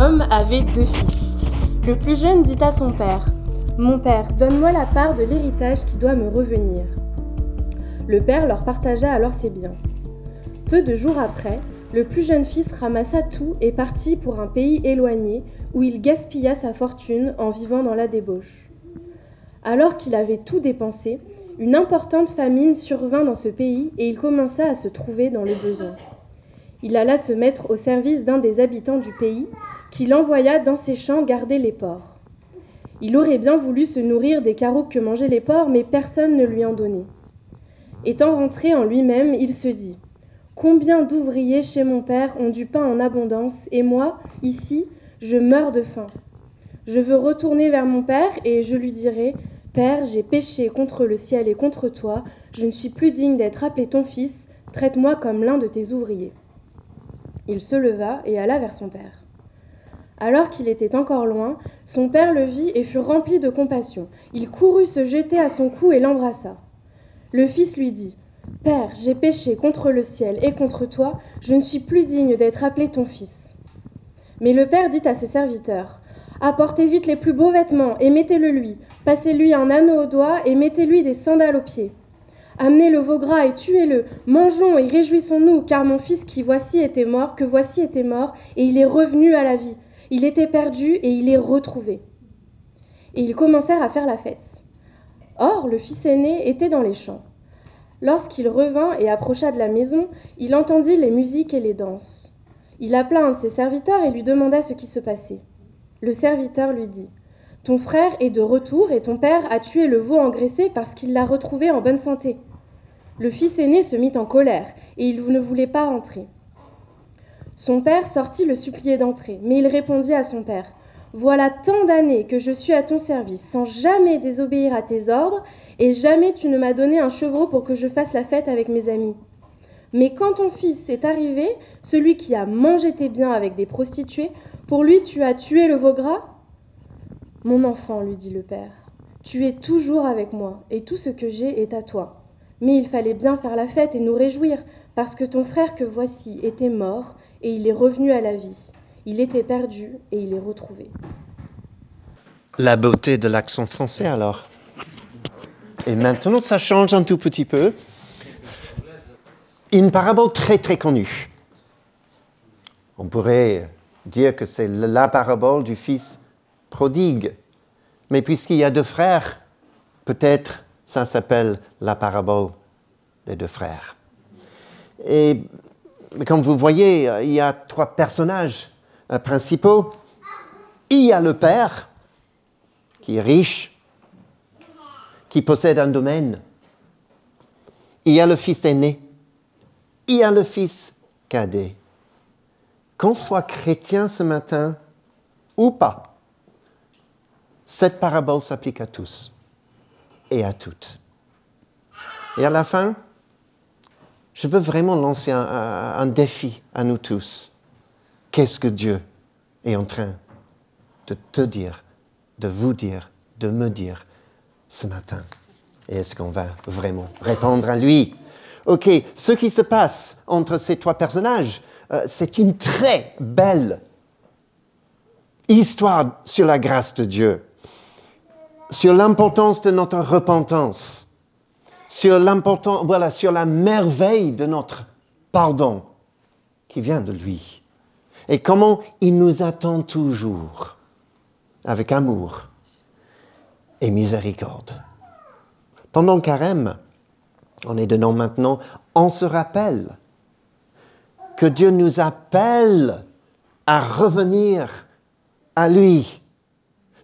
Homme avait 2 fils. Le plus jeune dit à son père : « Mon père, donne-moi la part de l'héritage qui doit me revenir. » Le père leur partagea alors ses biens. Peu de jours après, le plus jeune fils ramassa tout et partit pour un pays éloigné où il gaspilla sa fortune en vivant dans la débauche. Alors qu'il avait tout dépensé, une importante famine survint dans ce pays et il commença à se trouver dans le besoin. Il alla se mettre au service d'un des habitants du pays qui l'envoya dans ses champs garder les porcs. Il aurait bien voulu se nourrir des carottes que mangeaient les porcs, mais personne ne lui en donnait. Étant rentré en lui-même, il se dit : « Combien d'ouvriers chez mon père ont du pain en abondance, et moi, ici, je meurs de faim. Je veux retourner vers mon père, et je lui dirai : Père, j'ai péché contre le ciel et contre toi, je ne suis plus digne d'être appelé ton fils, traite-moi comme l'un de tes ouvriers. » Il se leva et alla vers son père. Alors qu'il était encore loin, son père le vit et fut rempli de compassion. Il courut se jeter à son cou et l'embrassa. Le fils lui dit : « Père, j'ai péché contre le ciel et contre toi, je ne suis plus digne d'être appelé ton fils. » Mais le père dit à ses serviteurs : « Apportez vite les plus beaux vêtements et mettez-le lui. Passez-lui un anneau au doigt et mettez-lui des sandales aux pieds. Amenez le veau gras et tuez-le. Mangeons et réjouissons-nous, car mon fils que voici était mort, et il est revenu à la vie. Il était perdu et il est retrouvé. » Et ils commencèrent à faire la fête. Or, le fils aîné était dans les champs. Lorsqu'il revint et approcha de la maison, il entendit les musiques et les danses. Il appela un de ses serviteurs et lui demanda ce qui se passait. Le serviteur lui dit : « Ton frère est de retour et ton père a tué le veau engraissé parce qu'il l'a retrouvé en bonne santé. » Le fils aîné se mit en colère et il ne voulait pas rentrer. Son père sortit le supplier d'entrer, mais il répondit à son père : « Voilà tant d'années que je suis à ton service, sans jamais désobéir à tes ordres, et jamais tu ne m'as donné un chevreau pour que je fasse la fête avec mes amis. Mais quand ton fils est arrivé, celui qui a mangé tes biens avec des prostituées, pour lui tu as tué le veau gras ? » « Mon enfant, lui dit le père, tu es toujours avec moi, et tout ce que j'ai est à toi. Mais il fallait bien faire la fête et nous réjouir, parce que ton frère que voici était mort, et il est revenu à la vie. Il était perdu, et il est retrouvé. » La beauté de l'accent français, alors. Et maintenant, ça change un tout petit peu. Une parabole très, très connue. On pourrait dire que c'est la parabole du fils prodigue. Mais puisqu'il y a 2 frères, peut-être ça s'appelle la parabole des 2 frères. Et comme vous voyez, il y a 3 personnages principaux. Il y a le père, qui est riche, qui possède un domaine. Il y a le fils aîné. Il y a le fils cadet. Qu'on soit chrétien ce matin ou pas, cette parabole s'applique à tous et à toutes. Et à la fin, je veux vraiment lancer un défi à nous tous. Qu'est-ce que Dieu est en train de te dire, de vous dire, de me dire ce matin? Et est-ce qu'on va vraiment répondre à lui? Ok, ce qui se passe entre ces 3 personnages, c'est une très belle histoire sur la grâce de Dieu, sur l'importance de notre repentance, sur la merveille de notre pardon qui vient de lui, et comment il nous attend toujours avec amour et miséricorde. Pendant Carême, on est dedans maintenant, on se rappelle que Dieu nous appelle à revenir à lui.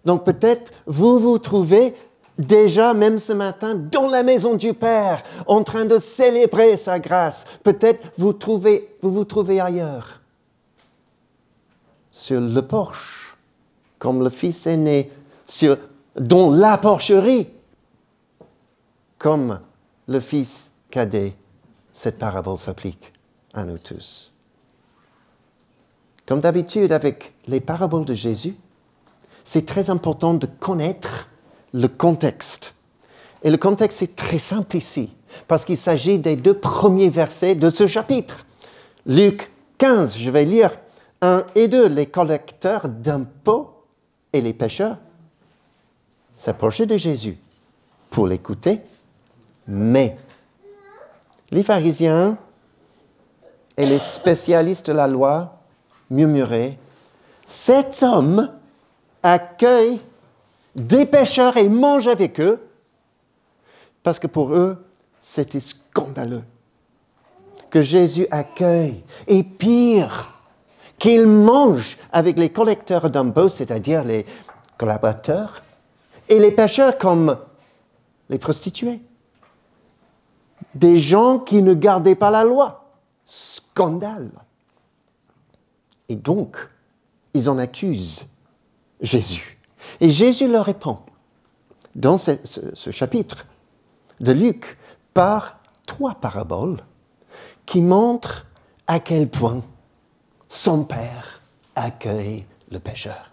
Donc peut-être vous vous trouvez déjà, même ce matin, dans la maison du Père, en train de célébrer sa grâce. Peut-être vous vous trouvez ailleurs, sur le porche, comme le fils aîné, dans la porcherie, comme le fils cadet. Cette parabole s'applique à nous tous. Comme d'habitude avec les paraboles de Jésus, c'est très important de connaître le contexte. Et le contexte est très simple ici, parce qu'il s'agit des 2 premiers versets de ce chapitre. Luc 15, je vais lire 1 et 2, les collecteurs d'impôts et les pécheurs s'approchaient de Jésus pour l'écouter, mais les pharisiens et les spécialistes de la loi murmuraient, « Cet homme accueille des pécheurs et mange avec eux », parce que pour eux, c'était scandaleux que Jésus accueille, et pire, qu'il mange avec les collecteurs d'impôts, c'est-à-dire les collaborateurs, et les pécheurs comme les prostituées. Des gens qui ne gardaient pas la loi. Scandale. Et donc, ils en accusent Jésus. Et Jésus leur répond, dans ce chapitre de Luc, par 3 paraboles qui montrent à quel point son Père accueille le pécheur.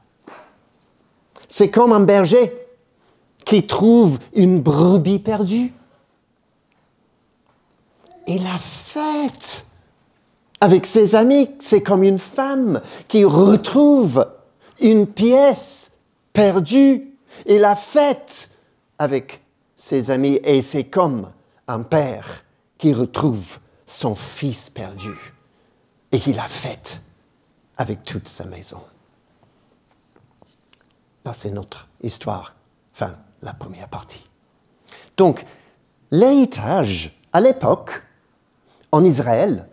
C'est comme un berger qui trouve une brebis perdue. Et la fête avec ses amis, c'est comme une femme qui retrouve une pièce perdue. Et la fête avec ses amis, et c'est comme un père qui retrouve son fils perdu. Et il la fête avec toute sa maison. Là, c'est notre histoire. Enfin, la première partie. Donc, l'héritage, à l'époque, en Israël,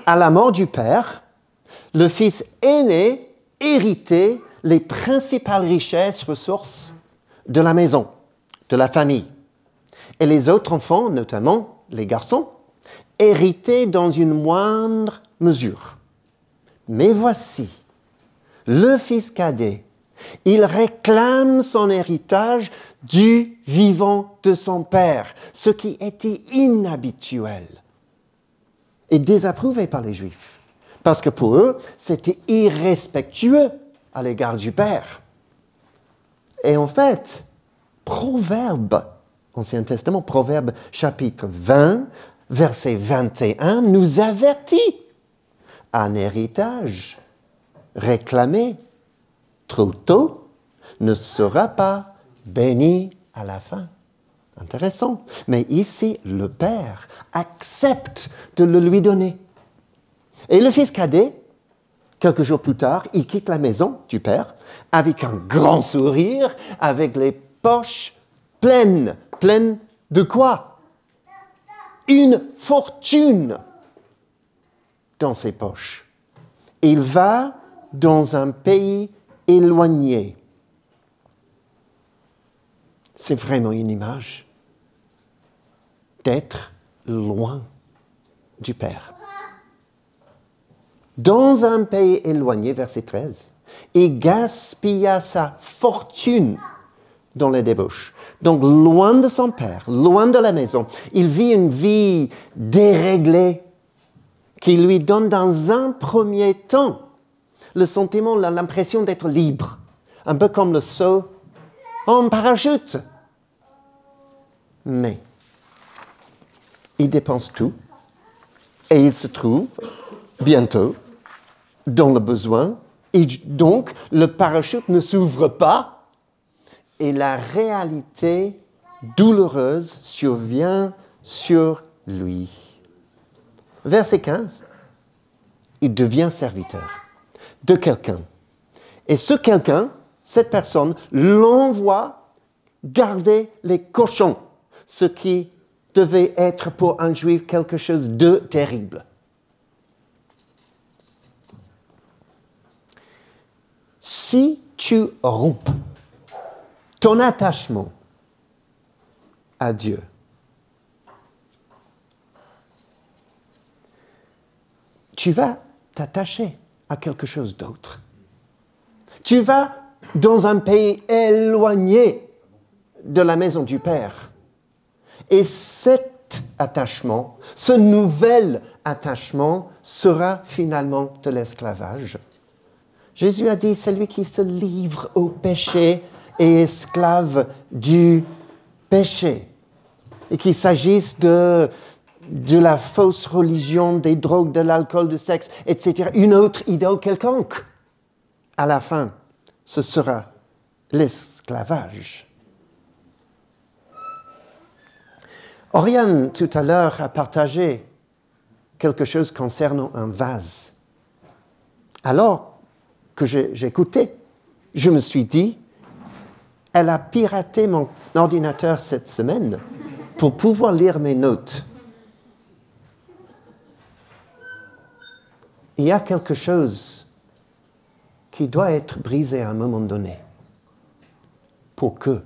à la mort du père, le fils aîné héritait les principales richesses, ressources de la maison, de la famille. Et les autres enfants, notamment les garçons, héritaient dans une moindre mesure. Mais voici, le fils cadet, il réclame son héritage du vivant de son père, ce qui était inhabituel et désapprouvé par les Juifs, parce que pour eux, c'était irrespectueux à l'égard du père. Et en fait, Proverbe, Ancien Testament, Proverbe chapitre 20, verset 21, nous avertit un héritage réclamé trop tôt ne sera pas béni à la fin. Intéressant. Mais ici, le père accepte de le lui donner. Et le fils cadet, quelques jours plus tard, il quitte la maison du père avec un grand sourire, avec les poches pleines. Pleines de quoi? Une fortune dans ses poches. Il va dans un pays éloigné. C'est vraiment une image d'être loin du Père. Dans un pays éloigné, verset 13, il gaspilla sa fortune dans les débauches. Donc, loin de son Père, loin de la maison, il vit une vie déréglée qui lui donne dans un premier temps le sentiment, l'impression d'être libre, un peu comme le saut en parachute. Mais il dépense tout et il se trouve bientôt dans le besoin et donc le parachute ne s'ouvre pas et la réalité douloureuse survient sur lui. Verset 15, il devient serviteur de quelqu'un. Et ce quelqu'un, cette personne, l'envoie garder les cochons, ce qui devait être pour un juif quelque chose de terrible. Si tu romps ton attachement à Dieu, tu vas t'attacher à quelque chose d'autre. Tu vas dans un pays éloigné de la maison du Père. Et cet attachement, ce nouvel attachement sera finalement de l'esclavage. Jésus a dit, celui qui se livre au péché est esclave du péché. Et qu'il s'agisse de de la fausse religion, des drogues, de l'alcool, du sexe, etc., une autre idole quelconque. À la fin, ce sera l'esclavage. Oriane, tout à l'heure, a partagé quelque chose concernant un vase. Alors que j'écoutais, je me suis dit, elle a piraté mon ordinateur cette semaine pour pouvoir lire mes notes. Il y a quelque chose qui doit être brisé à un moment donné pour que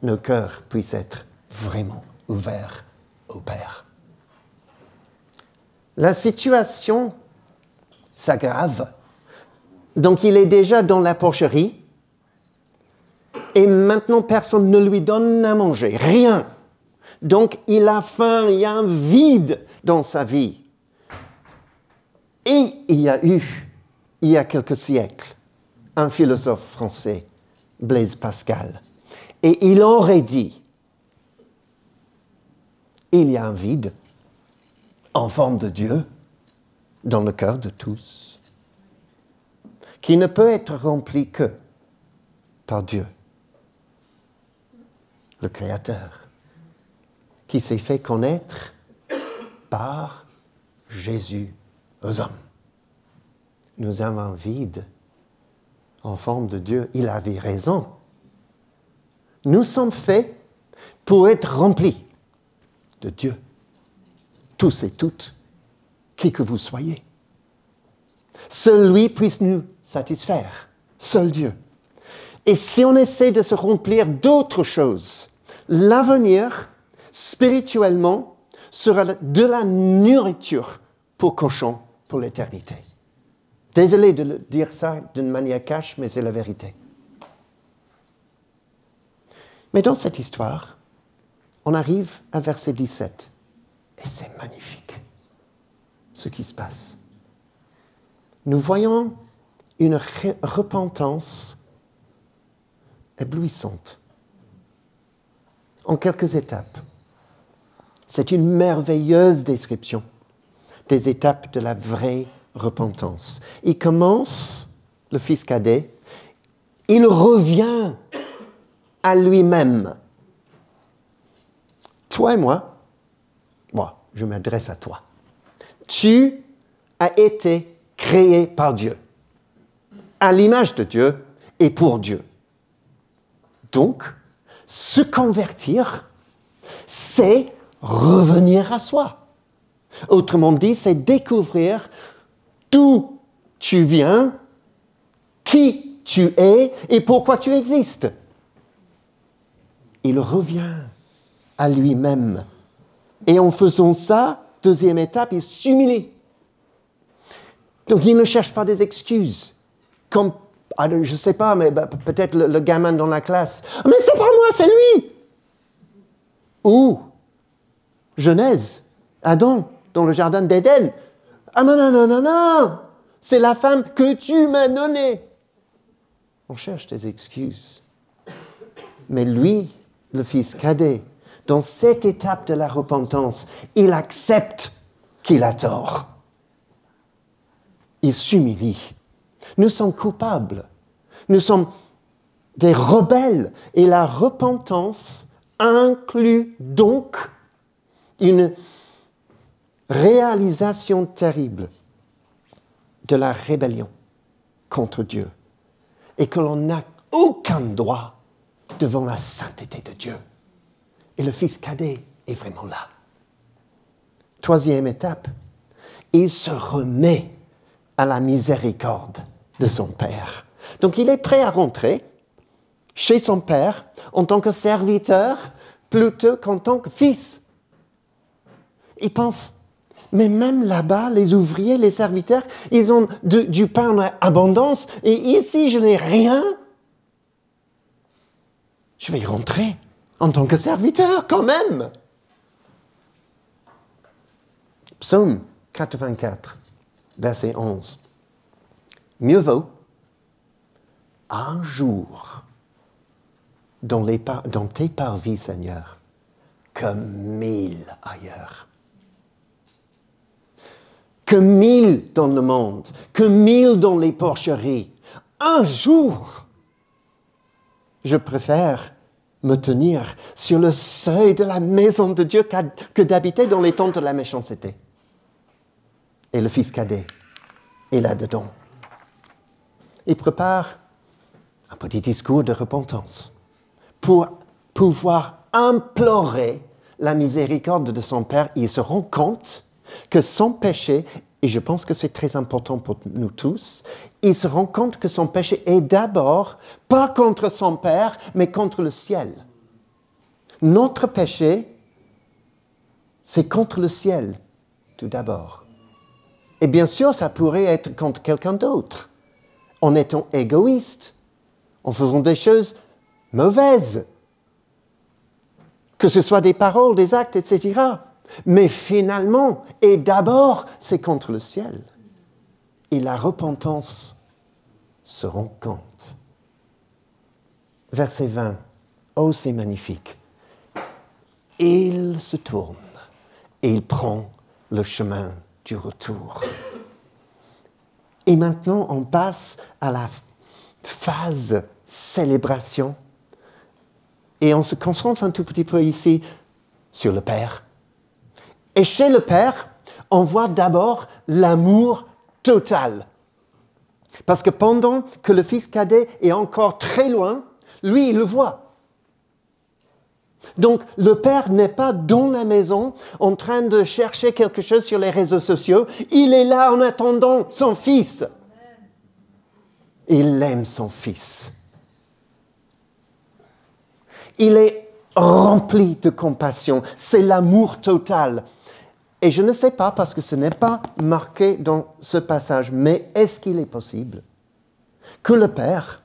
nos cœurs puissent être vraiment ouverts au Père. La situation s'aggrave. Donc il est déjà dans la porcherie et maintenant personne ne lui donne à manger, rien. Donc il a faim, il y a un vide dans sa vie. Et il y a quelques siècles, un philosophe français, Blaise Pascal, et il aurait dit, il y a un vide en forme de Dieu dans le cœur de tous, qui ne peut être rempli que par Dieu, le Créateur, qui s'est fait connaître par Jésus aux hommes. Nous avons un vide en forme de Dieu. Il avait raison. Nous sommes faits pour être remplis de Dieu. Tous et toutes, qui que vous soyez. Seul lui puisse nous satisfaire. Seul Dieu. Et si on essaie de se remplir d'autres choses, l'avenir, spirituellement, sera de la nourriture pour cochons pour l'éternité. Désolé de dire ça d'une manière cash, mais c'est la vérité. Mais dans cette histoire, on arrive à verset 17. Et c'est magnifique, ce qui se passe. Nous voyons une repentance éblouissante, en quelques étapes. C'est une merveilleuse description des étapes de la vraie repentance. Il commence, le fils cadet, il revient à lui-même. Toi et moi, je m'adresse à toi. Tu as été créé par Dieu, à l'image de Dieu et pour Dieu. Donc, se convertir, c'est revenir à soi. Autrement dit, c'est découvrir d'où tu viens, qui tu es et pourquoi tu existes. Il revient à lui-même. Et en faisant ça, deuxième étape, il s'humilie. Donc il ne cherche pas des excuses. Comme, je ne sais pas, mais peut-être le gamin dans la classe. Mais c'est pas moi, c'est lui. Ou Genèse, Adam, dans le jardin d'Éden. Ah non, c'est la femme que tu m'as donnée. On cherche des excuses. Mais lui, le fils cadet, dans cette étape de la repentance, il accepte qu'il a tort. Il s'humilie. Nous sommes coupables. Nous sommes des rebelles. Et la repentance inclut donc une réalisation terrible de la rébellion contre Dieu. Et que l'on n'a aucun droit devant la sainteté de Dieu. Et le fils cadet est vraiment là. Troisième étape, il se remet à la miséricorde de son père. Donc il est prêt à rentrer chez son père en tant que serviteur plutôt qu'en tant que fils. Il pense, mais même là-bas, les ouvriers, les serviteurs, ils ont du pain en abondance et ici, je n'ai rien. Je vais y rentrer en tant que serviteur quand même. Psaume 84, verset 11. Mieux vaut un jour dans tes parvis, Seigneur, que 1000 ailleurs. que 1000 dans le monde, que 1000 dans les porcheries. Un jour, je préfère me tenir sur le seuil de la maison de Dieu que d'habiter dans les tentes de la méchanceté. Et le fils cadet est là-dedans. Il prépare un petit discours de repentance pour pouvoir implorer la miséricorde de son Père. Il se rend compte que son péché, et je pense que c'est très important pour nous tous, il se rend compte que son péché est d'abord pas contre son Père, mais contre le ciel. Notre péché, c'est contre le ciel, tout d'abord. Et bien sûr, ça pourrait être contre quelqu'un d'autre, en étant égoïste, en faisant des choses mauvaises, que ce soit des paroles, des actes, etc. Mais finalement, et d'abord, c'est contre le ciel. Et la repentance se rend compte. Verset 20. Oh, c'est magnifique. Il se tourne et il prend le chemin du retour. Et maintenant, on passe à la phase célébration. Et on se concentre un tout petit peu ici sur le Père. Et chez le Père, on voit d'abord l'amour total. Parce que pendant que le fils cadet est encore très loin, lui, il le voit. Donc, le Père n'est pas dans la maison en train de chercher quelque chose sur les réseaux sociaux. Il est là en attendant son fils. Il aime son fils. Il est rempli de compassion. C'est l'amour total. Et je ne sais pas, parce que ce n'est pas marqué dans ce passage, mais est-ce qu'il est possible que le Père,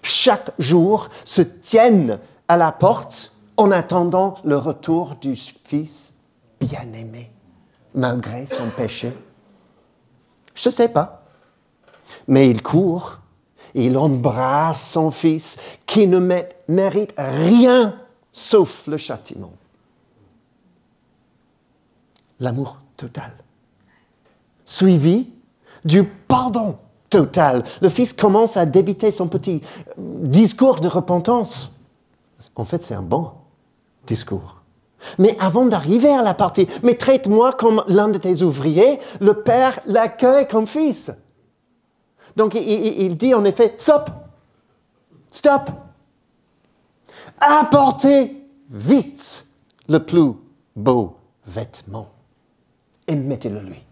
chaque jour, se tienne à la porte en attendant le retour du Fils bien-aimé, malgré son péché? Je ne sais pas. Mais il court, il embrasse son Fils qui ne mérite rien sauf le châtiment. L'amour total. Suivi du pardon total. Le Fils commence à débiter son petit discours de repentance. En fait, c'est un bon discours. Mais avant d'arriver à la partie « Mais traite-moi comme l'un de tes ouvriers », le Père l'accueille comme fils. Donc, il dit en effet « Stop! Stop! Apportez vite le plus beau vêtement et mettez-le lui.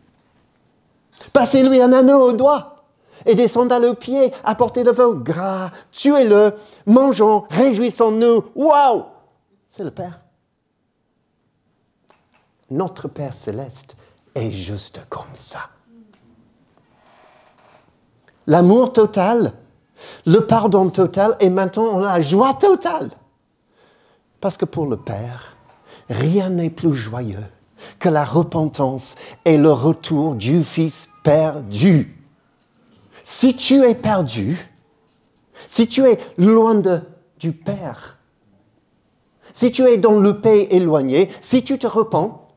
Passez-lui un anneau au doigt et des sandales aux pieds, apportez le veau gras, tuez-le, mangeons, réjouissons-nous. Waouh! C'est le Père. Notre Père céleste est juste comme ça. L'amour total, le pardon total, et maintenant on a la joie totale. Parce que pour le Père, rien n'est plus joyeux que la repentance et le retour du Fils perdu. Si tu es perdu, si tu es loin du Père, si tu es dans le pays éloigné, si tu te repens,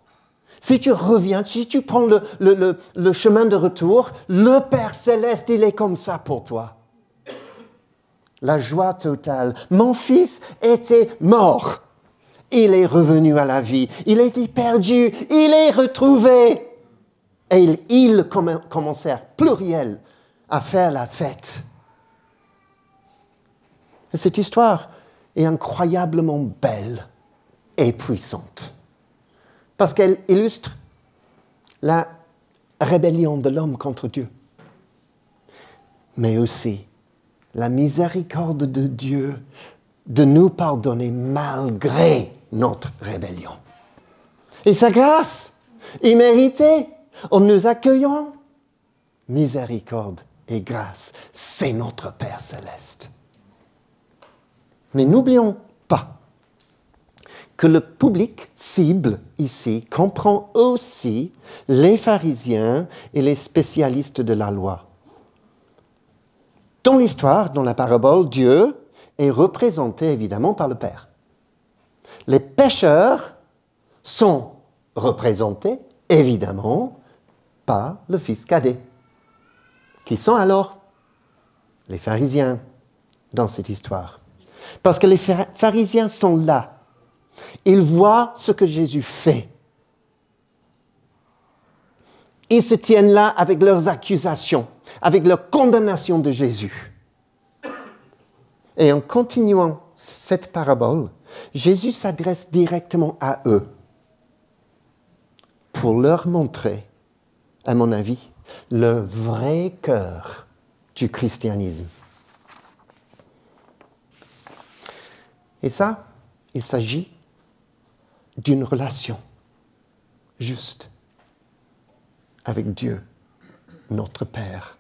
si tu reviens, si tu prends le chemin de retour, le Père céleste, il est comme ça pour toi. La joie totale. Mon fils était mort. Il est revenu à la vie. Il était perdu. Il est retrouvé. Et ils commencèrent, pluriel, à faire la fête. Et cette histoire est incroyablement belle et puissante. Parce qu'elle illustre la rébellion de l'homme contre Dieu. Mais aussi la miséricorde de Dieu de nous pardonner malgré notre rébellion. Et sa grâce imméritée en nous accueillant, miséricorde et grâce, c'est notre Père céleste. Mais n'oublions pas que le public cible ici comprend aussi les pharisiens et les spécialistes de la loi. Dans l'histoire, dans la parabole, Dieu est représenté évidemment par le Père. Les pécheurs sont représentés évidemment pas le fils cadet. Qui sont alors les pharisiens dans cette histoire? Parce que les pharisiens sont là. Ils voient ce que Jésus fait. Ils se tiennent là avec leurs accusations, avec leur condamnation de Jésus. Et en continuant cette parabole, Jésus s'adresse directement à eux pour leur montrer, à mon avis, le vrai cœur du christianisme. Et ça, il s'agit d'une relation juste avec Dieu, notre Père.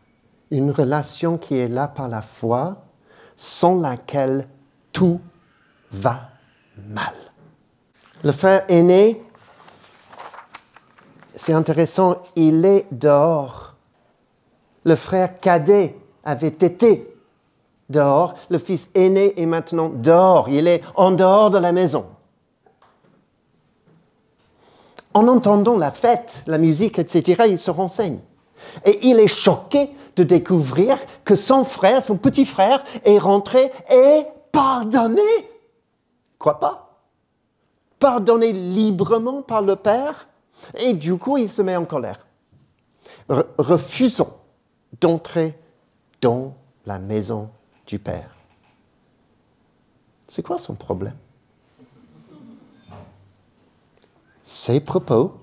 Une relation qui est là par la foi, sans laquelle tout va mal. Le frère aîné, c'est intéressant, il est dehors. Le frère cadet avait été dehors. Le fils aîné est maintenant dehors. Il est en dehors de la maison. En entendant la fête, la musique, etc., il se renseigne. Et il est choqué de découvrir que son frère, son petit frère, est rentré et pardonné. Quoi pas? Pardonné librement par le Père. Et du coup, il se met en colère. Refusons d'entrer dans la maison du Père. C'est quoi son problème? Ces propos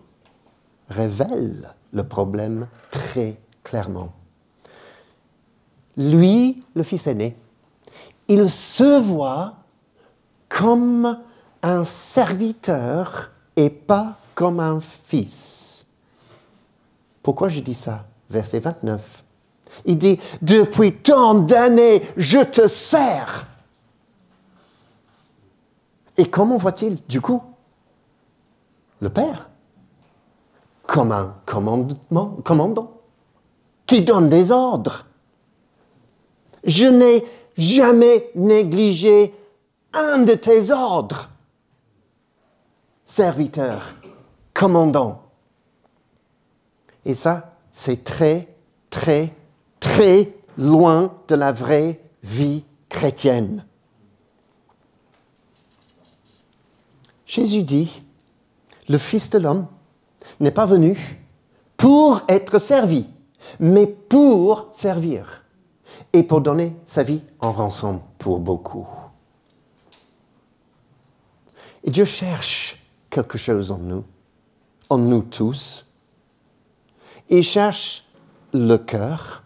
révèlent le problème très clairement. Lui, le fils aîné, il se voit comme un serviteur et pas comme un fils. Pourquoi je dis ça? Verset 29. Il dit, « Depuis tant d'années, je te sers. » Et comment voit-il, du coup, le Père? Comme un commandant qui donne des ordres. Je n'ai jamais négligé un de tes ordres, serviteur, commandant. Et ça, c'est très, très, très loin de la vraie vie chrétienne. Jésus dit, le Fils de l'homme n'est pas venu pour être servi, mais pour servir et pour donner sa vie en rançon pour beaucoup. Et Dieu cherche quelque chose en nous tous. Il cherche le cœur,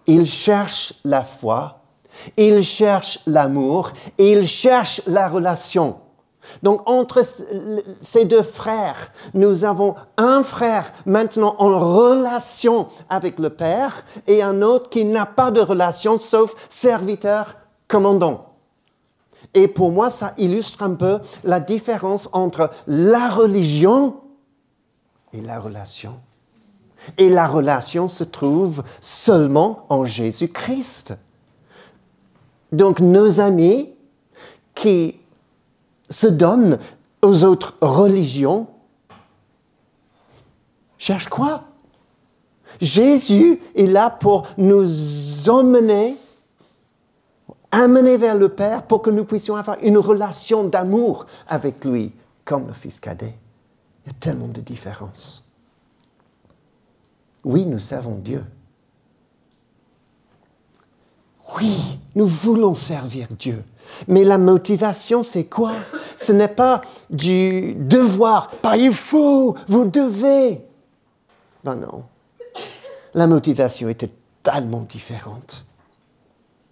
il cherche la foi, il cherche l'amour, et il cherche la relation. Donc, entre ces deux frères, nous avons un frère maintenant en relation avec le Père et un autre qui n'a pas de relation, sauf serviteur, commandant. Et pour moi, ça illustre un peu la différence entre la religion et la relation. Et la relation se trouve seulement en Jésus-Christ. Donc, nos amis qui se donnent aux autres religions cherchent quoi? Jésus est là pour nous amener vers le Père pour que nous puissions avoir une relation d'amour avec lui, comme le fils cadet. Il y a tellement de différences. Oui, nous servons Dieu. Oui, nous voulons servir Dieu. Mais la motivation, c'est quoi? Ce n'est pas du devoir, par il faut, vous devez. Ben non. La motivation était tellement différente.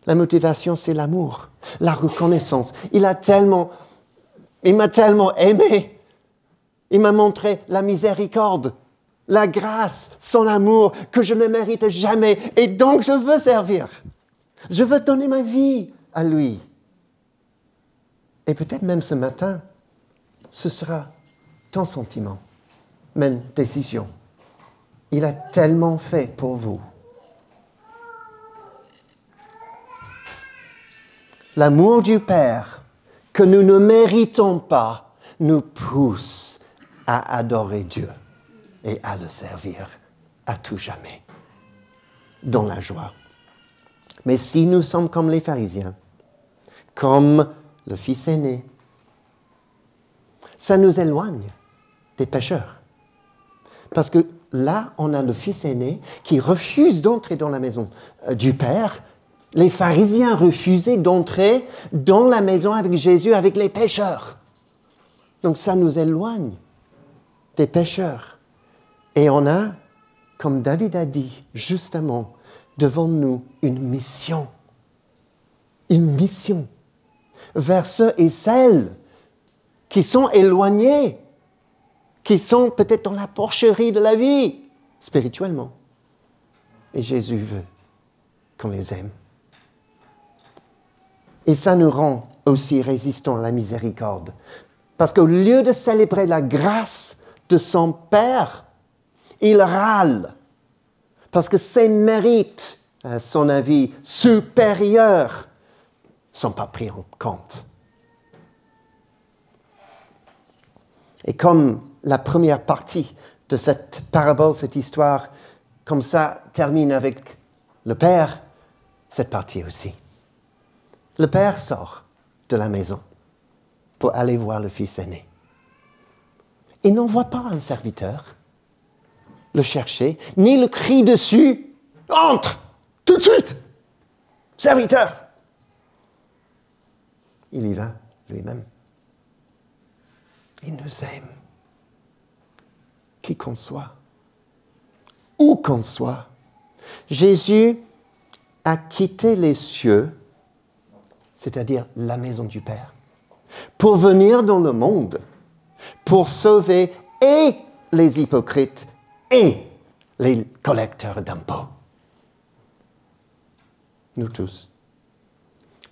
La motivation, c'est l'amour, la reconnaissance. Il m'a tellement aimé. Il m'a montré la miséricorde, la grâce, son amour que je ne mérite jamais. Et donc, je veux servir. Je veux donner ma vie à lui. Et peut-être même ce matin, ce sera ton sentiment, même décision. Il a tellement fait pour vous. L'amour du Père que nous ne méritons pas nous pousse à adorer Dieu et à le servir à tout jamais, dans la joie. Mais si nous sommes comme les pharisiens, comme le fils aîné, ça nous éloigne des pécheurs. Parce que là, on a le fils aîné qui refuse d'entrer dans la maison du Père. Les pharisiens refusaient d'entrer dans la maison avec Jésus, avec les pécheurs. Donc ça nous éloigne des pécheurs. Et on a, comme David a dit, justement, devant nous, une mission. Une mission vers ceux et celles qui sont éloignés, qui sont peut-être dans la porcherie de la vie, spirituellement. Et Jésus veut qu'on les aime. Et ça nous rend aussi résistants à la miséricorde. Parce qu'au lieu de célébrer la grâce de son Père, il râle. Parce que ses mérites, à son avis, supérieurs, ne sont pas pris en compte. Et comme la première partie de cette parabole, cette histoire, comme ça, termine avec le Père, cette partie aussi. Le Père sort de la maison pour aller voir le fils aîné. Il n'envoie pas un serviteur le chercher, ni le crie dessus « Entre, tout de suite, serviteur !» Il y va lui-même. Il nous aime. Qui qu'on soit, où qu'on soit. Jésus a quitté les cieux, c'est-à-dire la maison du Père, pour venir dans le monde, pour sauver et les hypocrites et les collecteurs d'impôts. Nous tous.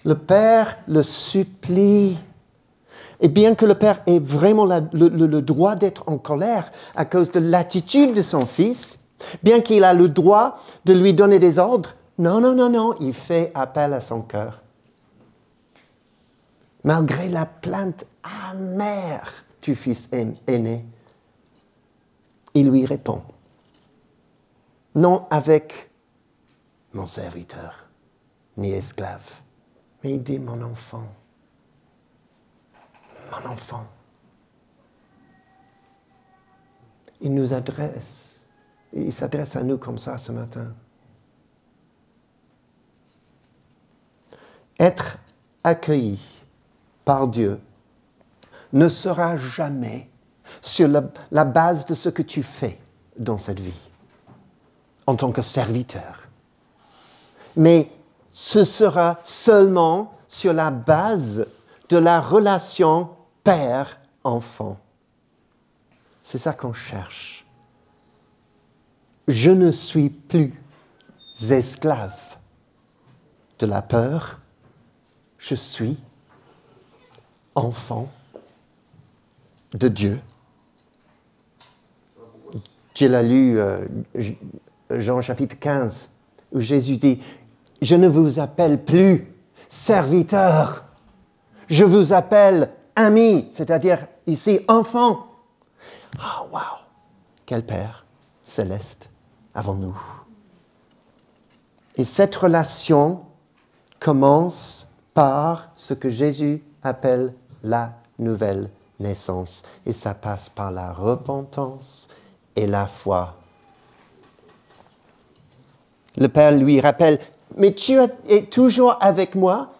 Le Père le supplie. Et bien que le Père ait vraiment le droit d'être en colère à cause de l'attitude de son Fils, bien qu'il a le droit de lui donner des ordres, non, il fait appel à son cœur. Malgré la plainte amère du Fils aîné, il lui répond, non avec mon serviteur, ni esclave, mais il dit mon enfant. Mon enfant. Il nous adresse, il s'adresse à nous comme ça ce matin. Être accueilli par Dieu ne sera jamais sur la base de ce que tu fais dans cette vie, en tant que serviteur. Mais ce sera seulement sur la base de la relation père-enfant. C'est ça qu'on cherche. Je ne suis plus esclave de la peur, je suis enfant de Dieu. J'ai lu Jean chapitre 15, où Jésus dit, « Je ne vous appelle plus serviteur, je vous appelle ami, c'est-à-dire ici enfant. » Ah, wow! Quel Père céleste avons-nous? Et cette relation commence par ce que Jésus appelle la nouvelle naissance. Et ça passe par la repentance et la foi. Le Père lui rappelle, « Mais tu es toujours avec moi,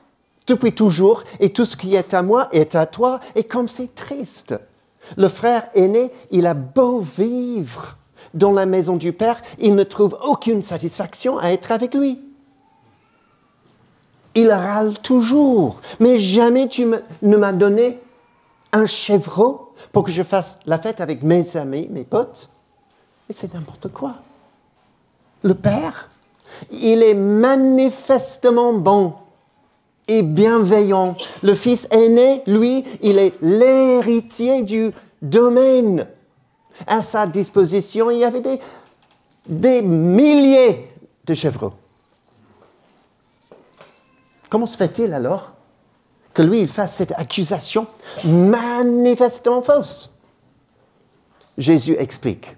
depuis toujours, et tout ce qui est à moi est à toi. » Et comme c'est triste, le frère aîné, il a beau vivre dans la maison du Père, il ne trouve aucune satisfaction à être avec lui. Il râle toujours. « Mais jamais tu ne m'as donné un chevreau pour que je fasse la fête avec mes amis, mes potes. » Et c'est n'importe quoi. Le Père, il est manifestement bon et bienveillant. Le fils aîné, lui, il est l'héritier du domaine. À sa disposition, il y avait des milliers de chevreaux. Comment se fait-il alors que lui, il fasse cette accusation manifestement fausse? Jésus explique.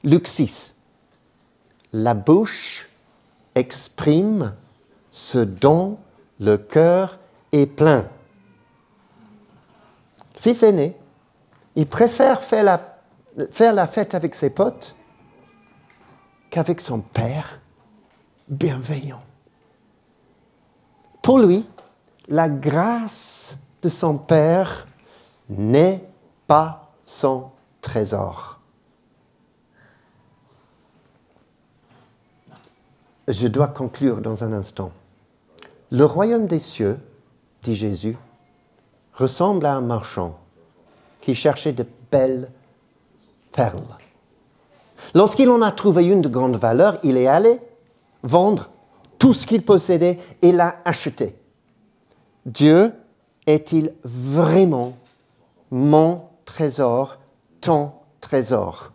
Luc 6. La bouche exprime ce dont le cœur est plein. Le fils aîné, il préfère faire la fête avec ses potes qu'avec son père bienveillant. Pour lui, la grâce de son père n'est pas son trésor. Je dois conclure dans un instant. Le royaume des cieux, dit Jésus, ressemble à un marchand qui cherchait de belles perles. Lorsqu'il en a trouvé une de grande valeur, il est allé vendre tout ce qu'il possédait et l'a acheté. Dieu est-il vraiment mon trésor, ton trésor?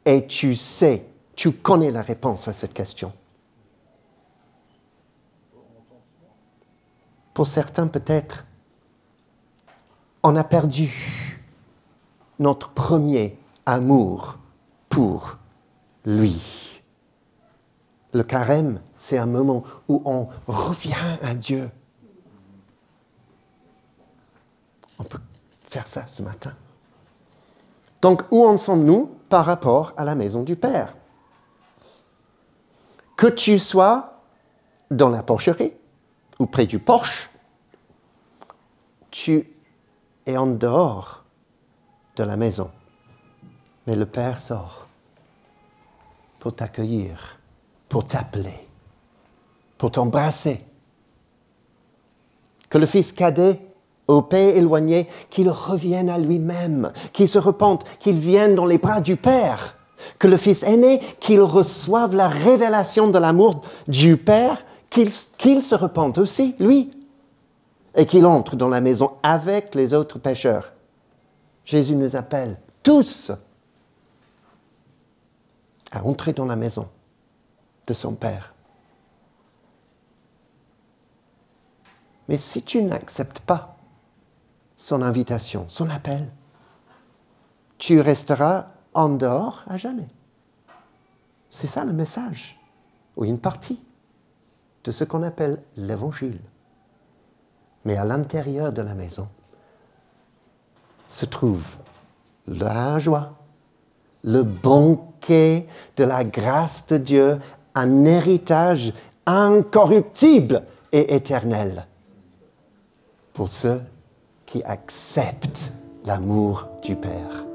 Et tu sais, tu connais la réponse à cette question. Pour certains, peut-être, on a perdu notre premier amour pour lui. Le carême, c'est un moment où on revient à Dieu. On peut faire ça ce matin. Donc, où en sommes-nous par rapport à la maison du Père? Que tu sois dans la porcherie ou près du porche, tu es en dehors de la maison. Mais le Père sort pour t'accueillir, pour t'appeler, pour t'embrasser. Que le fils cadet au père éloigné, qu'il revienne à lui-même, qu'il se repente, qu'il vienne dans les bras du Père. Que le fils aîné, qu'il reçoive la révélation de l'amour du Père, qu'il se repente aussi, lui, et qu'il entre dans la maison avec les autres pécheurs. Jésus nous appelle tous à entrer dans la maison de son Père. Mais si tu n'acceptes pas son invitation, son appel, tu resteras en dehors à jamais. C'est ça le message, ou une partie de ce qu'on appelle l'Évangile. Mais à l'intérieur de la maison se trouve la joie, le banquet de la grâce de Dieu, un héritage incorruptible et éternel pour ceux qui acceptent l'amour du Père.